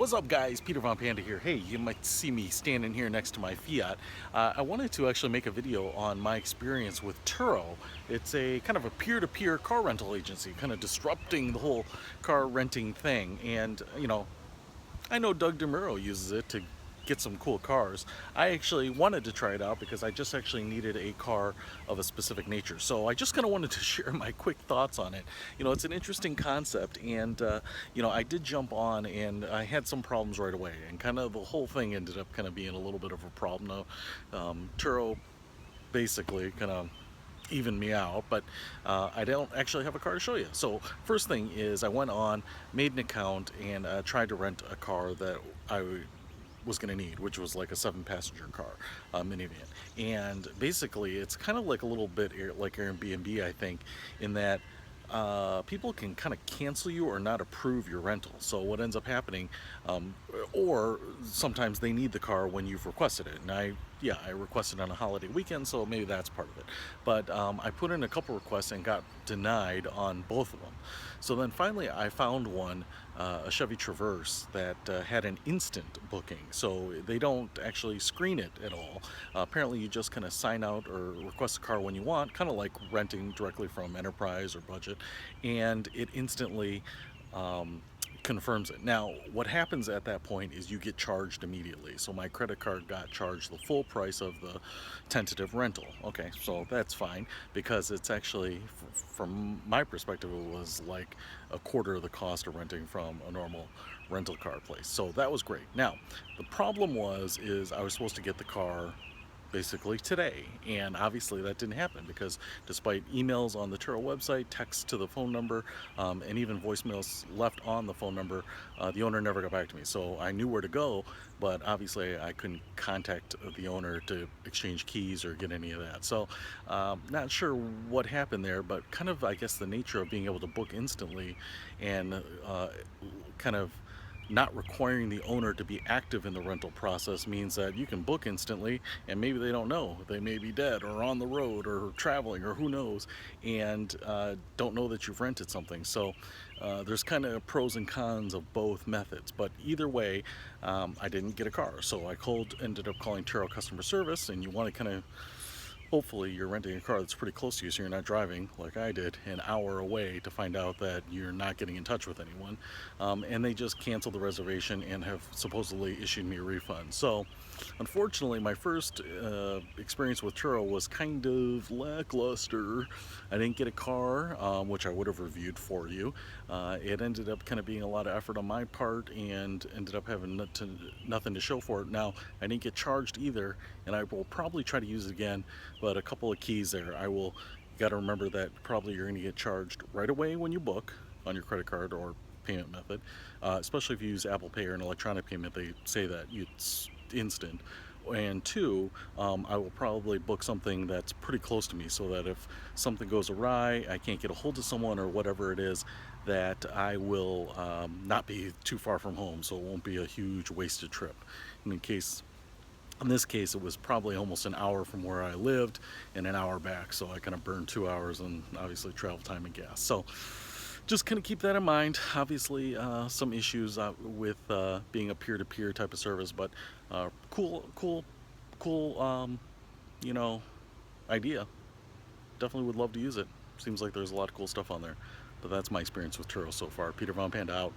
What's up, guys? Peter Von Panda here. Hey, you might see me standing here next to my Fiat. I wanted to actually make a video on my experience with Turo. It's a kind of a peer-to-peer car rental agency, kind of disrupting the whole car renting thing. And, I know Doug DeMuro uses it to get some cool cars. I actually wanted to try it out because I just actually needed a car of a specific nature. So I just kind of wanted to share my quick thoughts on it. It's an interesting concept, and I did jump on and I had some problems right away, and kind of the whole thing ended up kind of being a little bit of a problem. Now, Turo basically kind of even me out, but I don't actually have a car to show you. So first thing is I went on, made an account, and tried to rent a car that I was going to need, which was like a 7-passenger car, minivan. And basically it's kind of like a little bit like Airbnb, I think, in that people can kind of cancel you or not approve your rental. So what ends up happening, or sometimes they need the car when you've requested it. And I requested on a holiday weekend, so maybe that's part of it. But I put in a couple requests and got denied on both of them. So then finally I found one, a Chevy Traverse, that had an instant booking. So they don't actually screen it at all. Apparently you just kind of sign out or request a car when you want, kind of like renting directly from Enterprise or Budget, and it instantly confirms it. Now, what happens at that point is you get charged immediately. So my credit card got charged the full price of the tentative rental. Okay, so that's fine, because it's actually, from my perspective, it was like a quarter of the cost of renting from a normal rental car place. So that was great. Now, the problem is I was supposed to get the car basically today, and obviously that didn't happen, because despite emails on the Turo website, texts to the phone number, and even voicemails left on the phone number, the owner never got back to me. So I knew where to go, but obviously I couldn't contact the owner to exchange keys or get any of that. So not sure what happened there, but kind of, I guess, the nature of being able to book instantly and kind of not requiring the owner to be active in the rental process means that you can book instantly, and maybe they don't know. They may be dead or on the road or traveling or who knows, and don't know that you've rented something. So there's kind of pros and cons of both methods, but either way, I didn't get a car. So I ended up calling Turo customer service, and you want to kind of, hopefully you're renting a car that's pretty close to you, so you're not driving, like I did, an hour away to find out that you're not getting in touch with anyone. And they just canceled the reservation and have supposedly issued me a refund. So unfortunately, my first experience with Turo was kind of lackluster. I didn't get a car, which I would have reviewed for you. It ended up kind of being a lot of effort on my part, and ended up having nothing to show for it. Now, I didn't get charged either, and I will probably try to use it again, but a couple of keys there. You got to remember that probably you're going to get charged right away when you book on your credit card or payment method, especially if you use Apple Pay or an electronic payment. They say that it's instant. And two, I will probably book something that's pretty close to me, so that if something goes awry, I can't get a hold of someone or whatever it is, that I will not be too far from home, so it won't be a huge wasted trip. In this case, it was probably almost an hour from where I lived and an hour back, so I kind of burned 2 hours and obviously travel time and gas. So just kind of keep that in mind. Obviously, some issues with being a peer-to-peer type of service, but cool, idea. Definitely would love to use it. Seems like there's a lot of cool stuff on there. But that's my experience with Turo so far. Peter Von Panda out.